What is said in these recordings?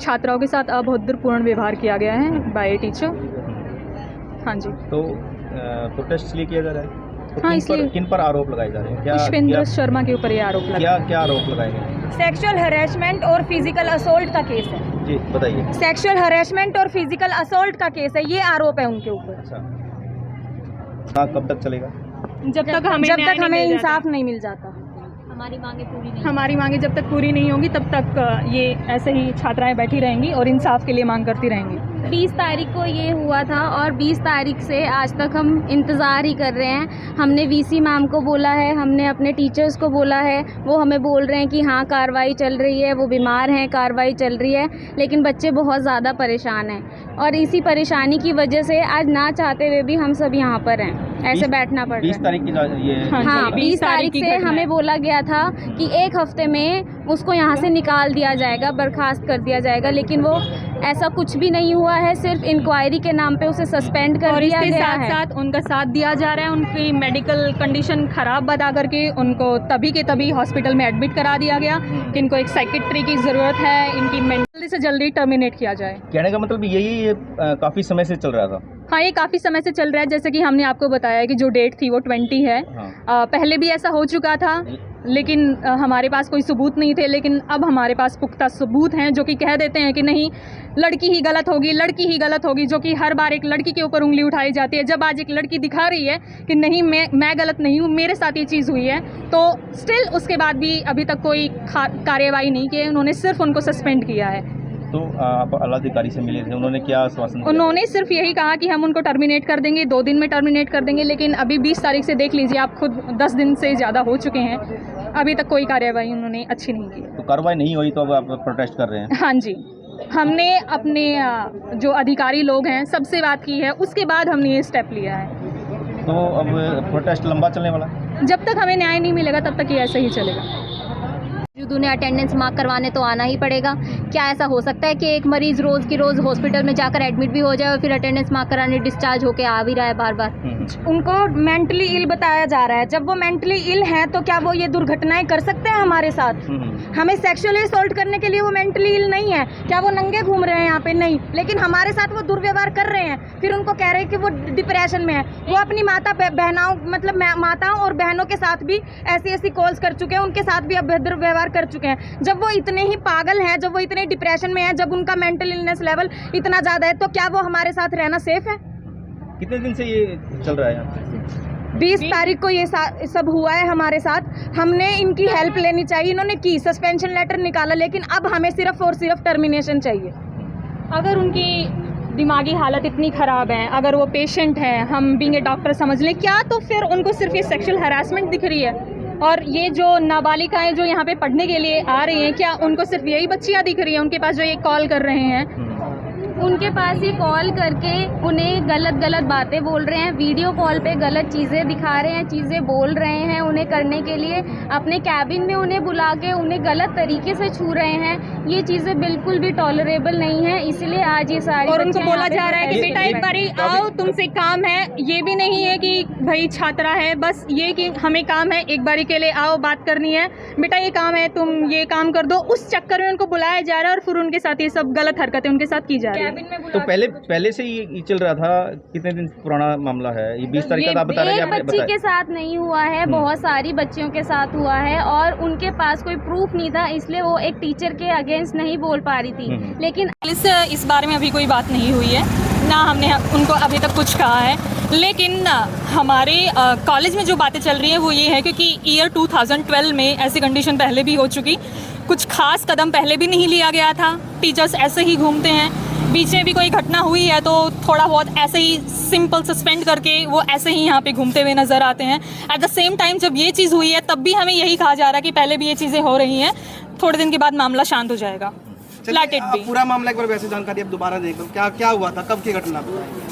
छात्राओं के साथ अभद्रपूर्ण व्यवहार किया गया है बाय टीचर। हाँ जी। तो प्रोटेस्ट इसलिए किया जा रहा है? तो हाँ, इसलिए किन पर आरोप लगाए जा रहे हैं? पुष्पेंद्र शर्मा के ऊपर ये आरोप लगा। क्या आरोप लगाए गए? सेक्सुअल हरेसमेंट और फिजिकल असोल्ट का केस है। जी बताइए। सेक्सुअल हरेसमेंट और फिजिकल असोल्ट का केस है, ये आरोप है उनके ऊपर। अच्छा, हाँ, कब तक चलेगा? जब तक हमें इंसाफ नहीं मिल जाता। हमारी मांगे जब तक पूरी नहीं होंगी तब तक ये ऐसे ही छात्राएं बैठी रहेंगी और इंसाफ के लिए मांग करती रहेंगी। 20 तारीख को ये हुआ था और 20 तारीख से आज तक हम इंतज़ार ही कर रहे हैं। हमने वीसी मैम को बोला है, हमने अपने टीचर्स को बोला है, वो हमें बोल रहे हैं कि हाँ कार्रवाई चल रही है, वो बीमार हैं, कार्रवाई चल रही है, लेकिन बच्चे बहुत ज़्यादा परेशान हैं और इसी परेशानी की वजह से आज ना चाहते हुए भी हम सब यहाँ पर हैं, ऐसे बैठना पड़ रहा है। 20 तारीख की ये हाँ, 20 तारीख से हमें बोला गया था कि एक हफ्ते में उसको यहाँ से निकाल दिया जाएगा, बर्खास्त कर दिया जाएगा, लेकिन वो ऐसा कुछ भी नहीं हुआ है। सिर्फ इंक्वायरी के नाम पे उसे सस्पेंड कर दिया गया है। साथ उनका साथ दिया जा रहा है। उनकी मेडिकल कंडीशन खराब बता करके उनको तभी के तभी हॉस्पिटल में एडमिट करा दिया गया कि इनको एक साइकेट्री की ज़रूरत है, इनकी जल्दी से जल्दी टर्मिनेट किया जाए। कहने का मतलब यही काफ़ी समय से चल रहा था। हाँ, ये काफ़ी समय से चल रहा है। जैसे कि हमने आपको बताया कि जो डेट थी वो 20 है। हाँ। पहले भी ऐसा हो चुका था, लेकिन हमारे पास कोई सबूत नहीं थे, लेकिन अब हमारे पास पुख्ता सबूत हैं जो कि कह देते हैं कि नहीं, लड़की ही गलत होगी, लड़की ही गलत होगी, जो कि हर बार एक लड़की के ऊपर उंगली उठाई जाती है। जब आज एक लड़की दिखा रही है कि नहीं मैं गलत नहीं हूँ, मेरे साथ ये चीज़ हुई है, तो स्टिल उसके बाद भी अभी तक कोई कार्यवाही नहीं की। उन्होंने सिर्फ उनको सस्पेंड किया है। तो आप आला अधिकारी से मिले थे, उन्होंने क्या आश्वासन दिया? उन्होंने सिर्फ यही कहा कि हम उनको टर्मिनेट कर देंगे, 2 दिन में टर्मिनेट कर देंगे, लेकिन अभी 20 तारीख से देख लीजिए आप खुद, 10 दिन से ज़्यादा हो चुके हैं, अभी तक कोई कार्यवाही उन्होंने अच्छी नहीं की। तो कार्रवाई नहीं हुई तो अब आप प्रोटेस्ट कर रहे हैं? हाँ जी, हमने अपने जो अधिकारी लोग हैं सबसे बात की है, उसके बाद हमने ये स्टेप लिया है। तो अब प्रोटेस्ट लंबा चलने वाला? जब तक हमें न्याय नहीं मिलेगा तब तक ये ऐसे ही चलेगा। उन्हें अटेंडेंस मार्क करवाने तो आना ही पड़ेगा। क्या ऐसा हो सकता है कि एक मरीज़ रोज़ की रोज़ हॉस्पिटल में जाकर एडमिट भी हो जाए और फिर अटेंडेंस मार्क कराने डिस्चार्ज होकर आ भी रहा है बार बार? उनको मेंटली इल बताया जा रहा है। जब वो मेंटली इल हैं तो क्या वो ये दुर्घटनाएं कर सकते हैं हमारे साथ? हमें सेक्सुअली असॉल्ट करने के लिए वो मेंटली इल नहीं है। क्या वो नंगे घूम रहे हैं यहाँ पे? नहीं, लेकिन हमारे साथ वो दुर्व्यवहार कर रहे हैं। फिर उनको कह रहे हैं कि वो डिप्रेशन में है। वो अपनी माताओं और बहनों के साथ भी ऐसी कॉल्स कर चुके हैं, उनके साथ भी अभद्र व्यवहार कर चुके हैं। जब वो इतने ही पागल हैं, जब वो इतने डिप्रेशन में हैं, जब उनका मेंटल इलनेस लेवल इतना ज़्यादा है, तो क्या वो हमारे साथ रहना सेफ है? कितने दिन से ये चल रहा है? 20 तारीख को ये सब हुआ है हमारे साथ। हमने इनकी हेल्प लेनी चाहिए, इन्होंने की, सस्पेंशन लेटर निकाला, लेकिन अब हमें सिर्फ और सिर्फ टर्मिनेशन चाहिए। अगर उनकी दिमागी हालत इतनी ख़राब है, अगर वो पेशेंट हैं, हम बीइंग ए डॉक्टर समझ लें क्या, तो फिर उनको सिर्फ ये सेक्सुअल हरासमेंट दिख रही है। और ये जो नाबालिकाएं जो यहाँ पे पढ़ने के लिए आ रही हैं, क्या उनको सिर्फ यही बच्चियाँ दिख रही हैं उनके पास जो ये कॉल कर रहे हैं? उनके पास ये कॉल करके उन्हें गलत बातें बोल रहे हैं, वीडियो कॉल पे गलत चीज़ें दिखा रहे हैं, चीज़ें बोल रहे हैं उन्हें करने के लिए, अपने कैबिन में उन्हें बुला के उन्हें गलत तरीके से छू रहे हैं। ये चीज़ें बिल्कुल भी टॉलरेबल नहीं है, इसलिए आज ये सारी और उनको बोला जा रहा है कि बेटा एक बारी आओ, तुमसे काम है। ये भी नहीं है कि भाई छात्रा है, बस ये कि हमें काम है, एक बारी के लिए आओ, बात करनी है, बेटा ये काम है, तुम ये काम कर दो। उस चक्कर में उनको बुलाया जा रहा है और फिर उनके साथ ये सब गलत हरकतें उनके साथ की जा रही है। तो पहले से ये चल रहा था? कितने दिन पुराना मामला है ये? 20 तारीख का आप बता रहे हैं? एक बच्ची के साथ नहीं हुआ है, बहुत सारी बच्चियों के साथ हुआ है और उनके पास कोई प्रूफ नहीं था, इसलिए वो एक टीचर के अगेंस्ट नहीं बोल पा रही थी। लेकिन इस बारे में अभी कोई बात नहीं हुई है, ना हमने उनको अभी तक कुछ कहा है। लेकिन हमारे कॉलेज में जो बातें चल रही हैं वो ये है क्योंकि ईयर 2012 में ऐसी कंडीशन पहले भी हो चुकी, कुछ खास कदम पहले भी नहीं लिया गया था, टीचर्स ऐसे ही घूमते हैं। बीच में भी कोई घटना हुई है तो थोड़ा बहुत ऐसे ही सिंपल सस्पेंड करके वो ऐसे ही यहाँ पे घूमते हुए नज़र आते हैं। एट द सेम टाइम जब ये चीज़ हुई है तब भी हमें यही कहा जा रहा है कि पहले भी ये चीज़ें हो रही हैं, थोड़े दिन के बाद मामला शांत हो जाएगा। Let it be। पूरा मामला एक बार वैसे जानकारी अब दोबारा देख लो, क्या हुआ था, कब की घटना?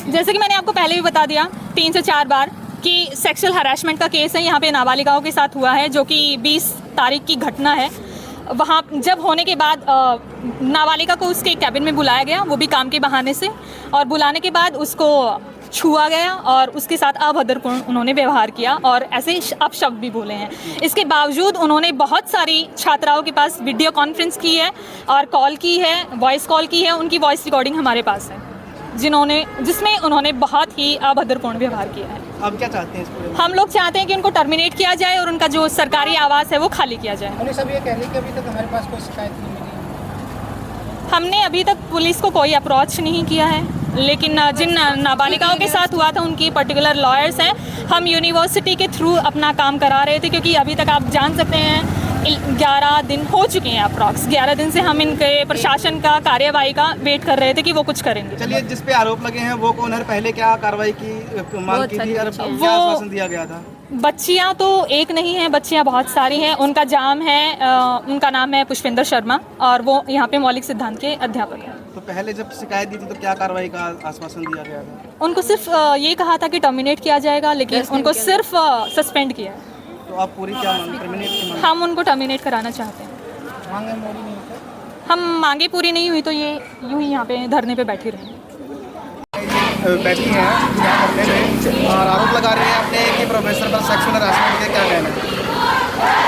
जैसे कि मैंने आपको पहले भी बता दिया 3 से 4 बार कि सेक्सुअल हरासमेंट का केस है, यहाँ पे नाबालिगाओं के साथ हुआ है, जो कि 20 तारीख की घटना है। वहाँ जब होने के बाद नाबालिगा को उसके कैबिन में बुलाया गया, वो भी काम के बहाने से, और बुलाने के बाद उसको छुआ गया और उसके साथ अभद्रपूर्ण उन्होंने व्यवहार किया और ऐसे अपशब्द भी बोले हैं। इसके बावजूद उन्होंने बहुत सारी छात्राओं के पास वीडियो कॉन्फ्रेंस की है और कॉल की है, वॉइस कॉल की है, उनकी वॉइस रिकॉर्डिंग हमारे पास है जिसमें उन्होंने बहुत ही अभद्रपूर्ण व्यवहार किया है। अब क्या चाहते हैं इस पूरे में? हम लोग चाहते हैं कि उनको टर्मिनेट किया जाए और उनका जो सरकारी आवास है वो खाली किया जाए। उन्हें सब ये कह रही कि अभी तक हमारे पास कोई शिकायत नहीं मिली। हमने अभी तक पुलिस को कोई अप्रोच नहीं किया है, लेकिन जिन नाबालिगाओं के साथ हुआ था उनकी पर्टिकुलर लॉयर्स हैं। हम यूनिवर्सिटी के थ्रू अपना काम करा रहे थे, क्योंकि अभी तक आप जान सकते हैं 11 दिन हो चुके हैं अप्रॉक्स। 11 दिन से हम इनके प्रशासन का कार्यवाही का वेट कर रहे थे कि वो कुछ करेंगे। चलिए, जिस पे आरोप लगे हैं वो कौन है, पहले क्या कार्रवाई की मांग की थी और क्या आश्वासन दिया गया था? बच्चियां तो एक नहीं हैं, बच्चियां बहुत सारी हैं। उनका उनका नाम है पुष्पेंद्र शर्मा और वो यहाँ पे मौलिक सिद्धांत के अध्यापक हैं। तो पहले जब शिकायत दी थी तो क्या कार्रवाई का आश्वासन दिया गया था? उनको सिर्फ ये कहा था कि टर्मिनेट किया जाएगा, लेकिन उनको सिर्फ सस्पेंड किया है। तो आप पूरी क्या मांग, टर्मिनेट की मांग? हम उनको टर्मिनेट कराना चाहते हैं। मांगे पूरी नहीं होती। हम मांगे पूरी नहीं हुई तो ये यूं ही यहाँ पे धरने पे बैठी रहेंगे। बैठी हैं यहाँ करने में और आरोप लगा रहे हैं अपने कि प्रोफेसर पर सेक्सुअल हरासमेंट के, क्या कहना है?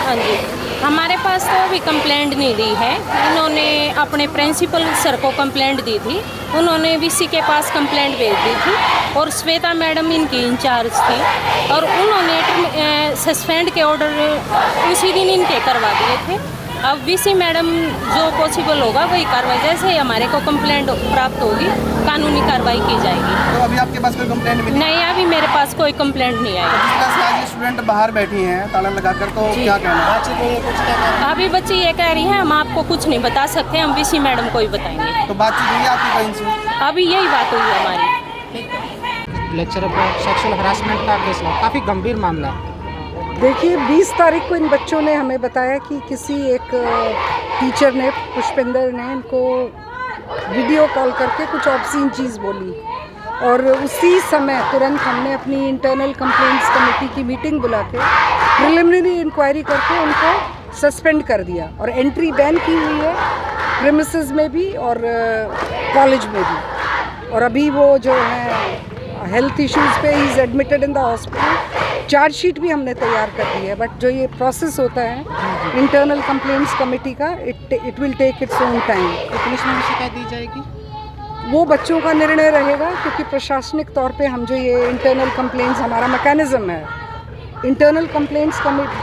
हाँ जी, हमारे पास तो अभी कंप्लेंट नहीं दी है। इन्होंने अपने प्रिंसिपल सर को कंप्लेंट दी थी, उन्होंने वीसी के पास कंप्लेंट भेज दी थी और श्वेता मैडम इनकी इंचार्ज थी और उन्होंने सस्पेंड के ऑर्डर उसी दिन इनके करवा दिए थे। अब वीसी मैडम जो पॉसिबल होगा वही कार्रवाई, जैसे ही हमारे को कंप्लेंट प्राप्त होगी कानूनी कार्रवाई की जाएगी। तो अभी आपके पास कोई कंप्लेंट मिली? नहीं, अभी मेरे पास कोई कंप्लेंट नहीं आई। जिस तरह से आज स्टूडेंट बाहर बैठी हैं ताला लगाकर, तो क्या कहना है? बातचीत हुई है, कुछ क्या कह रहे हैं? अभी बच्चे ये कह रही हैं हम आपको कुछ नहीं बता सकते, हम वीसी मैडम को ही बताएंगे। तो बातचीत हुई है आपकी कहीं से? अभी यही बात हुई है हमारी। लेक्चरर पर सेक्सुअल हरासमेंट का केस लगा, काफ़ी गंभीर मामला। देखिए, 20 तारीख को इन बच्चों ने हमें बताया कि किसी एक टीचर ने, पुष्पेंद्र ने, इनको वीडियो कॉल करके कुछ ऑब्सीन चीज़ बोली और उसी समय तुरंत हमने अपनी इंटरनल कंप्लेंट्स कमेटी की मीटिंग बुला के प्रिलिमिनरी इंक्वायरी करके उनको सस्पेंड कर दिया और एंट्री बैन की हुई है प्रीमिसेस में भी और कॉलेज में भी। और अभी वो जो है हेल्थ इश्यूज़ पे he is admitted in the hospital. Chargesheet भी हमने तैयार कर दी है, बट जो ये प्रोसेस होता है इंटरनल कंप्लेंट्स कमेटी का, it will take its own time. तो पुलिस में भी शिकायत दी जाएगी? वो बच्चों का निर्णय रहेगा, क्योंकि प्रशासनिक तौर पे हम जो ये इंटरनल कंप्लेंट्स, हमारा मैकेनिज़्म है, इंटरनल कंप्लेंट्स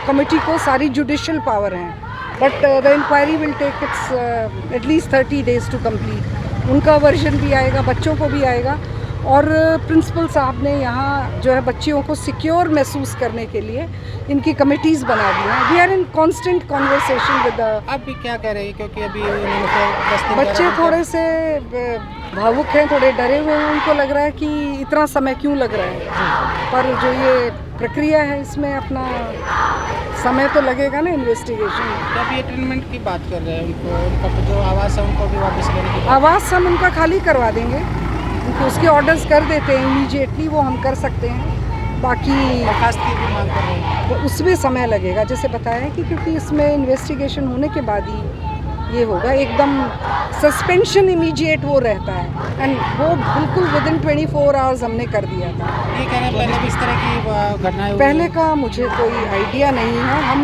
कमेटी को सारी जुडिशियल पावर हैं, but the inquiry will take its at least 30 days to complete. उनका वर्जन भी आएगा, बच्चों को भी आएगा और प्रिंसिपल साहब ने यहाँ जो है बच्चियों को सिक्योर महसूस करने के लिए इनकी कमिटीज़ बना दी हैं। We are in constant conversation with the. आप भी क्या कह रहे हैं, क्योंकि अभी उन्होंने फिर 10 दिन बच्चे थोड़े से भावुक हैं, थोड़े डरे हुए हैं, उनको लग रहा है कि इतना समय क्यों लग रहा है, पर जो ये प्रक्रिया है इसमें अपना समय तो लगेगा ना इन्वेस्टिगेशन। तो अभी ये ट्रीटमेंट की बात कर रहे हैं, उनका जो आवास है उनको भी वापस लेने की। आवास हम उनका खाली करवा देंगे, क्योंकि उसके ऑर्डर्स कर देते हैं इमीडिएटली, वो हम कर सकते हैं। बाकी दरखास्त की भी मांग कर रहे हैं, तो उसमें समय लगेगा, जैसे बताया कि क्योंकि इसमें इन्वेस्टिगेशन होने के बाद ही ये होगा। एकदम सस्पेंशन इमीडिएट वो रहता है एंड वो बिल्कुल विदिन 24 आवर्स हमने कर दिया था। ये कह रहे हैं पहले भी इस तरह की घटनाएं हुई पहले हैं। का मुझे कोई आइडिया नहीं है। हम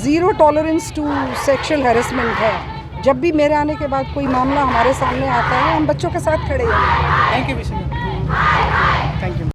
zero tolerance to sexual harassment है। जब भी मेरे आने के बाद कोई मामला हमारे सामने आता है हम बच्चों के साथ खड़े हैं। Thank you Vishnu, thank you.